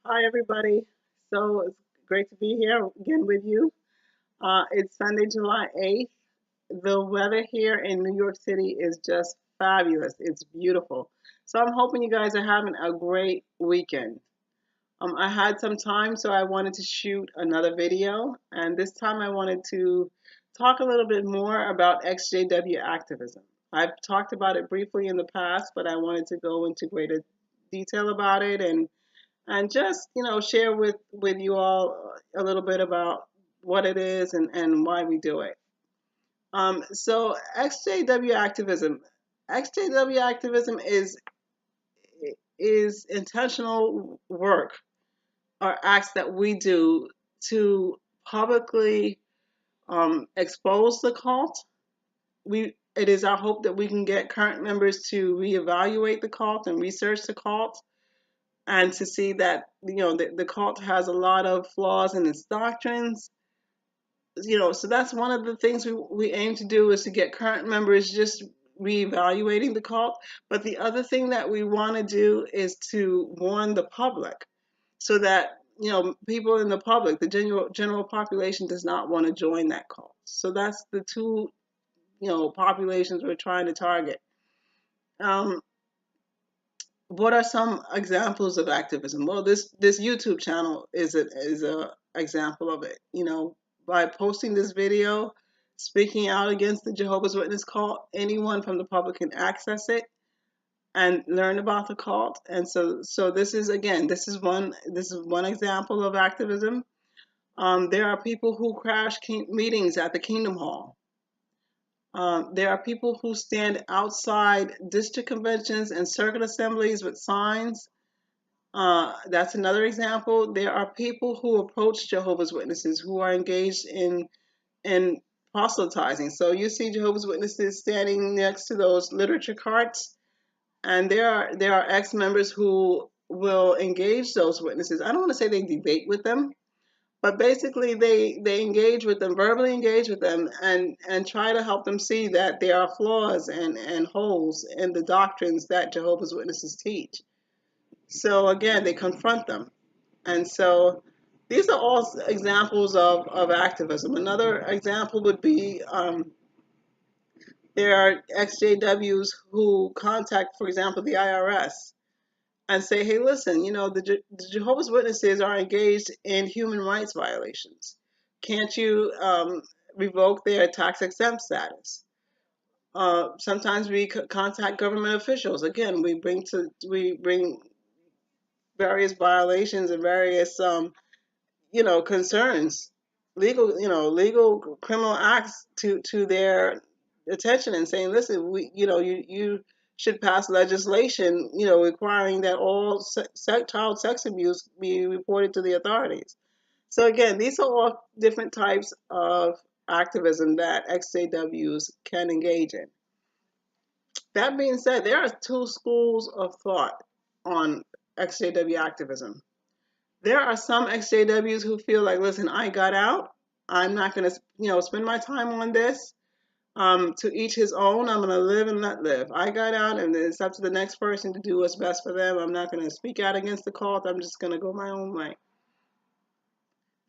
Hi, everybody. So it's great to be here again with you. It's Sunday, July 8th. The weather here in New York City is just fabulous. It's beautiful. So I'm hoping you guys are having a great weekend. I had some time, so I wanted to shoot another video. And this time I wanted to talk a little bit more about XJW activism. I've talked about it briefly in the past, but I wanted to go into greater detail about it and just share with you all a little bit about what it is and why we do it. So XJW activism is intentional work or acts that we do to publicly expose the cult. It is our hope that we can get current members to reevaluate the cult and research the cult and to see that the cult has a lot of flaws in its doctrines. So that's one of the things we aim to do is to get current members just reevaluating the cult. But the other thing that we want to do is to warn the public so that people in the public, the general population, does not want to join that cult. So that's the two populations we're trying to target. um, what are some examples of activism? Well, this YouTube channel is a example of it. By posting this video, speaking out against the Jehovah's Witness cult, anyone from the public can access it and learn about the cult. And so this is, again, this is one example of activism. There are people who crash meetings at the Kingdom Hall. There are people who stand outside district conventions and circuit assemblies with signs. That's another example. There are people who approach Jehovah's Witnesses who are engaged in proselytizing. So you see Jehovah's Witnesses standing next to those literature carts, and there are ex-members who will engage those witnesses. I don't want to say they debate with them, but basically they engage with them, verbally engage with them, and try to help them see that there are flaws and holes in the doctrines that Jehovah's Witnesses teach. So again, they confront them. And so these are all examples of activism. Another example would be there are XJWs who contact, for example, the IRS and say, hey, listen, the Jehovah's Witnesses are engaged in human rights violations. Can't you revoke their tax exempt status? Sometimes we contact government officials. Again, we bring various violations and various concerns, legal criminal acts to their attention and saying, listen, you should pass legislation, requiring that all child sex abuse be reported to the authorities. So again, these are all different types of activism that XJWs can engage in. That being said, there are two schools of thought on XJW activism. There are some XJWs who feel like, listen, I got out. I'm not going to, spend my time on this. To each his own. I'm going to live and let live. I got out, and it's up to the next person to do what's best for them. I'm not going to speak out against the cult. I'm just going to go my own way.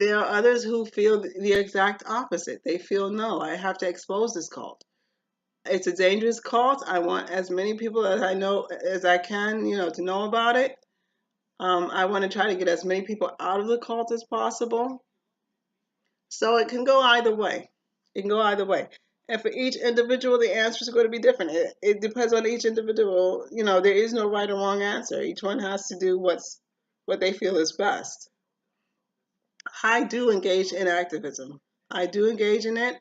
There are others who feel the exact opposite. They feel, no, I have to expose this cult. It's a dangerous cult. I want as many people as I can, to know about it. I want to try to get as many people out of the cult as possible. So it can go either way. It can go either way. And for each individual, the answer is going to be different. It depends on each individual. There is no right or wrong answer. Each one has to do what they feel is best. I do engage in activism. I do engage in it.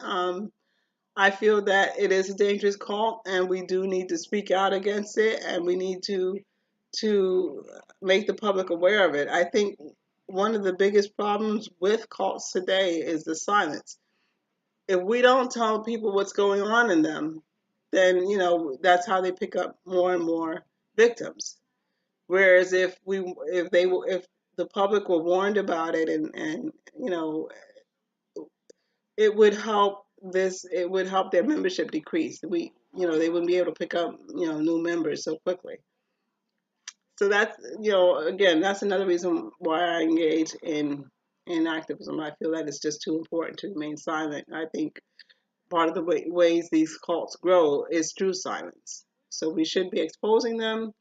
I feel that it is a dangerous cult, and we do need to speak out against it, and we need to make the public aware of it. I think one of the biggest problems with cults today is the silence. If we don't tell people what's going on in them, then that's how they pick up more and more victims. Whereas if the public were warned about it and it would help their membership decrease. They wouldn't be able to pick up new members so quickly. So that's, again, that's another reason why I engage in activism. I feel that it's just too important to remain silent. I think part of the ways these cults grow is through silence. So we should be exposing them.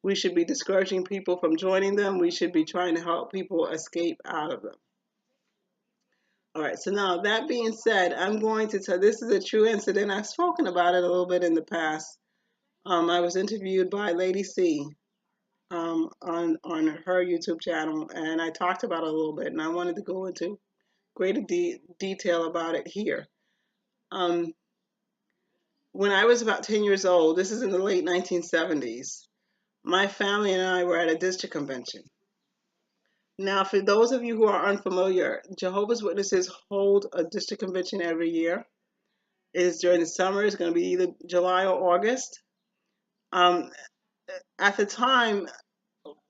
We should be discouraging people from joining them. We should be trying to help people escape out of them. All right, so now that being said, I'm going to tell, this is a true incident. I've spoken about it a little bit in the past. I was interviewed by Lady C on her YouTube channel, and I talked about it a little bit, and I wanted to go into greater detail about it here. Um, when I was about 10 years old, this is in the late 1970s, my family and I were at a district convention. Now, for those of you who are unfamiliar, Jehovah's Witnesses hold a district convention every year. It is during the summer. It's going to be either July or August. Um, at the time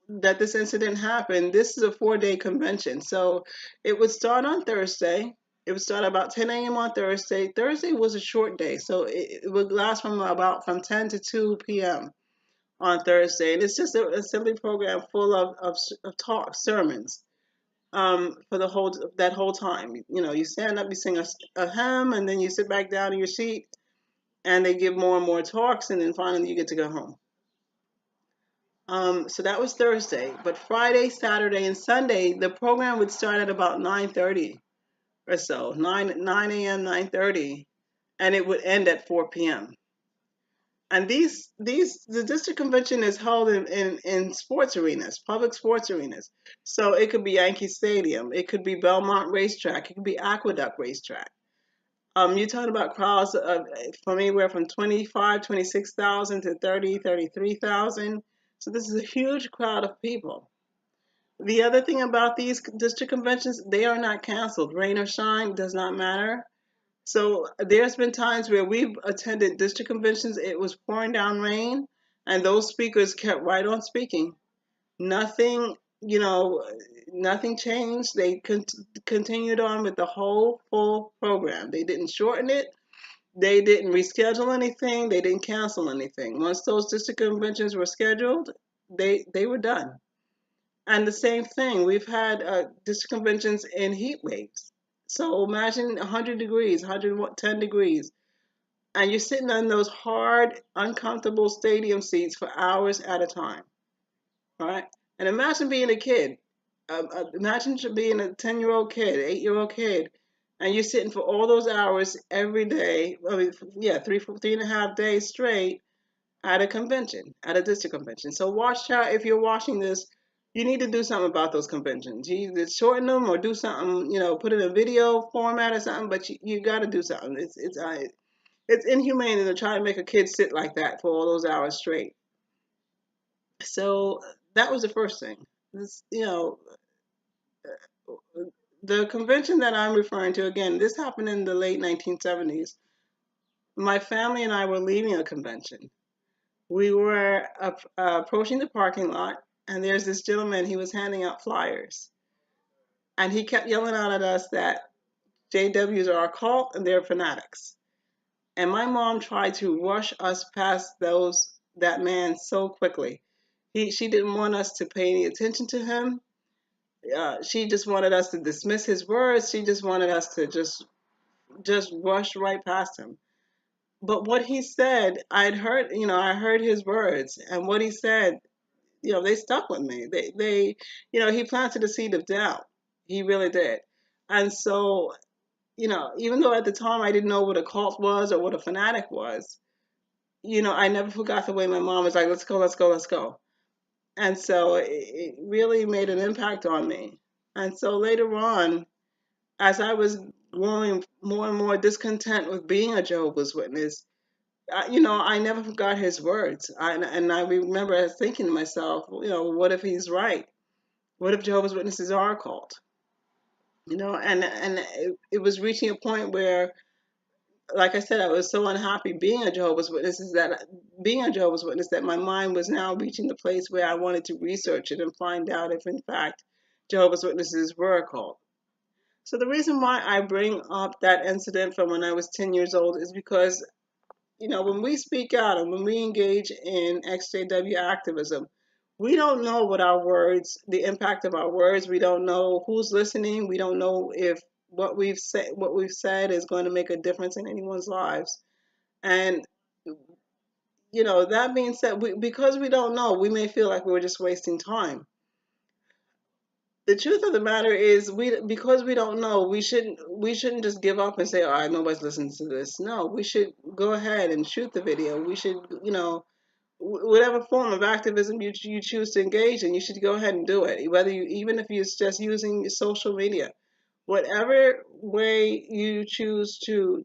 that this incident happened, this is a 4-day convention. So it would start on Thursday. It would start about 10 a.m. on Thursday. Thursday was a short day, so it would last from 10 to 2 p.m. on Thursday. And it's just an assembly program full of talk, sermons, for that whole time. You stand up, you sing a hymn, and then you sit back down in your seat, and they give more and more talks, and then finally you get to go home. So that was Thursday, but Friday, Saturday, and Sunday, the program would start at about 9:30 or so, 9 a.m., 9:30, and it would end at 4 p.m. And the district convention is held in sports arenas, public sports arenas. So it could be Yankee Stadium, it could be Belmont Racetrack, it could be Aqueduct Racetrack. You're talking about crowds from anywhere from 26,000 to 33,000. So this is a huge crowd of people. The other thing about these district conventions, they are not canceled. Rain or shine does not matter. So there's been times where we've attended district conventions, it was pouring down rain, and those speakers kept right on speaking. Nothing, nothing changed. They continued on with the whole full program. They didn't shorten it. They didn't reschedule anything. They didn't cancel anything. Once those district conventions were scheduled, they were done. And the same thing, we've had district conventions in heat waves. So imagine 100 degrees, 110 degrees, and you're sitting on those hard, uncomfortable stadium seats for hours at a time, right? And imagine being a kid. Imagine being a 10-year-old kid, 8-year-old kid, and you're sitting for all those hours every day. I mean, yeah, 3.5 days straight at a convention, at a district convention. So watch out. If you're watching this, you need to do something about those conventions. You either shorten them or do something, put it in a video format or something, but you got to do something. It's inhumane to try to make a kid sit like that for all those hours straight. So that was the first thing. This, the convention that I'm referring to, again, this happened in the late 1970s. My family and I were leaving a convention. We were approaching the parking lot, and there's this gentleman. He was handing out flyers, and he kept yelling out at us that JWs are a cult and they're fanatics. And my mom tried to rush us past that man so quickly. She didn't want us to pay any attention to him. She just wanted us to dismiss his words. She just wanted us to just rush right past him. But what he said, I heard his words, and what he said, they stuck with me. He planted a seed of doubt. He really did. And so, even though at the time I didn't know what a cult was or what a fanatic was, I never forgot the way my mom was like, let's go, let's go, let's go. And so it really made an impact on me. And so later on, as I was growing more and more discontent with being a Jehovah's Witness, I never forgot his words. And I remember thinking to myself, what if he's right? What if Jehovah's Witnesses are a cult? And it was reaching a point where, like I said, I was so unhappy being a Jehovah's Witness that my mind was now reaching the place where I wanted to research it and find out if, in fact, Jehovah's Witnesses were a cult. So the reason why I bring up that incident from when I was 10 years old is because, when we speak out and when we engage in XJW activism, We don't know what our words, the impact of our words. We don't know who's listening. We don't know if what we've said is going to make a difference in anyone's lives. And that being said, because we don't know, we may feel like we're just wasting time. The truth of the matter is, because we don't know, we shouldn't just give up and say, all right, nobody's listening to this. No, we should go ahead and shoot the video. We should, whatever form of activism you choose to engage in, you should go ahead and do it. Whether you, even if you're just using social media, whatever way you choose to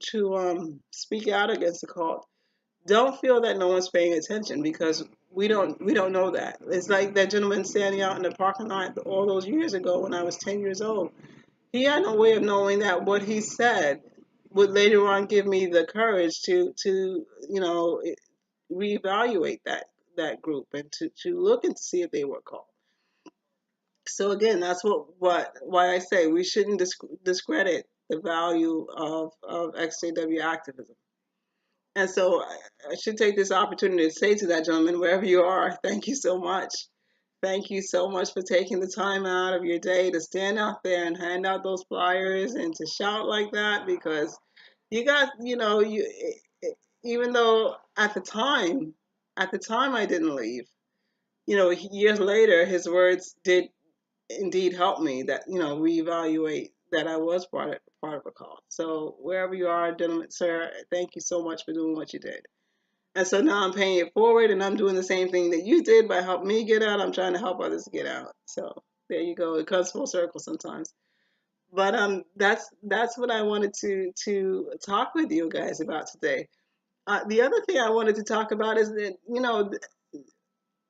speak out against the cult, don't feel that no one's paying attention, because we don't know that. It's like that gentleman standing out in the parking lot all those years ago when I was 10 years old. He had no way of knowing that what he said would later on give me the courage to reevaluate that group and to look and see if they were called. So again, that's why I say we shouldn't discredit the value of XJW activism. And so I should take this opportunity to say to that gentleman, wherever you are, thank you so much. Thank you so much for taking the time out of your day to stand out there and hand out those flyers and to shout like that, because you got, even though at the time I didn't leave, years later, his words did indeed help me that, reevaluate that I was part of a call. So wherever you are, gentlemen, sir, thank you so much for doing what you did. And so now I'm paying it forward, and I'm doing the same thing that you did by helping me get out. I'm trying to help others get out. So there you go. It comes full circle sometimes. But that's what I wanted to talk with you guys about today. The other thing I wanted to talk about is that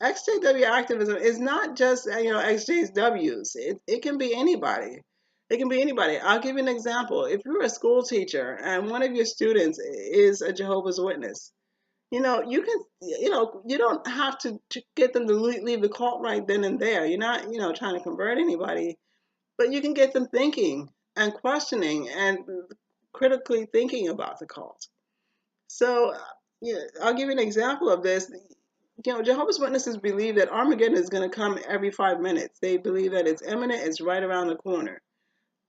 XJW activism is not just XJWs. It can be anybody. It can be anybody. I'll give you an example. If you're a school teacher and one of your students is a Jehovah's Witness, you can, you don't have to get them to leave the cult right then and there. You're not, trying to convert anybody, but you can get them thinking and questioning and critically thinking about the cult. So, I'll give you an example of this. Jehovah's Witnesses believe that Armageddon is going to come every 5 minutes. They believe that it's imminent, it's right around the corner.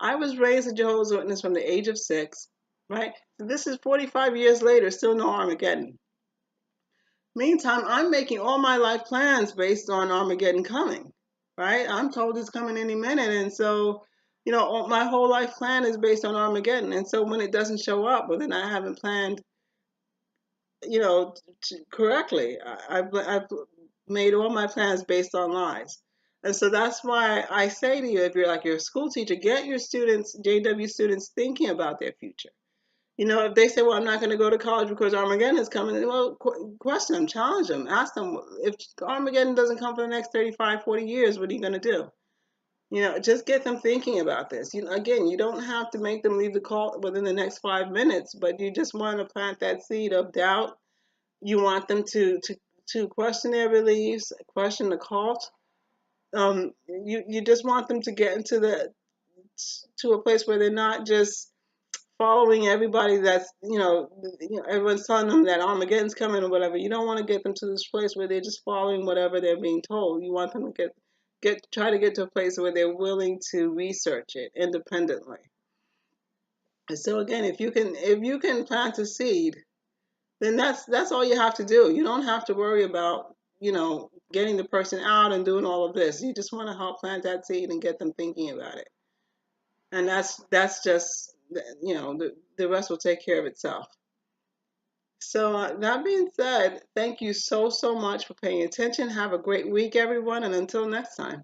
I was raised a Jehovah's Witness from the age of 6, right? So this is 45 years later, still no Armageddon. Meantime, I'm making all my life plans based on Armageddon coming, right? I'm told it's coming any minute. And so, my whole life plan is based on Armageddon. And so when it doesn't show up, well, then I haven't planned, correctly. I've made all my plans based on lies. And so that's why I say to you, if you're like your school teacher, get your students, JW students, thinking about their future. If they say, well, I'm not going to go to college because Armageddon is coming, well, question them, challenge them, ask them, if Armageddon doesn't come for the next 35, 40 years, what are you going to do? Just get them thinking about this. Again, you don't have to make them leave the cult within the next 5 minutes, but you just want to plant that seed of doubt. You want them to question their beliefs, question the cult. You just want them to get to a place where they're not just following everybody that's everyone's telling them that Armageddon's coming or whatever. You don't want to get them to this place where they're just following whatever they're being told. You want them to try to get to a place where they're willing to research it independently. And so again, if you can plant a seed, then that's all you have to do. You don't have to worry about getting the person out and doing all of this. You just want to help plant that seed and get them thinking about it. And that's just the rest will take care of itself. So that being said, thank you so much for paying attention. Have a great week, everyone, and until next time.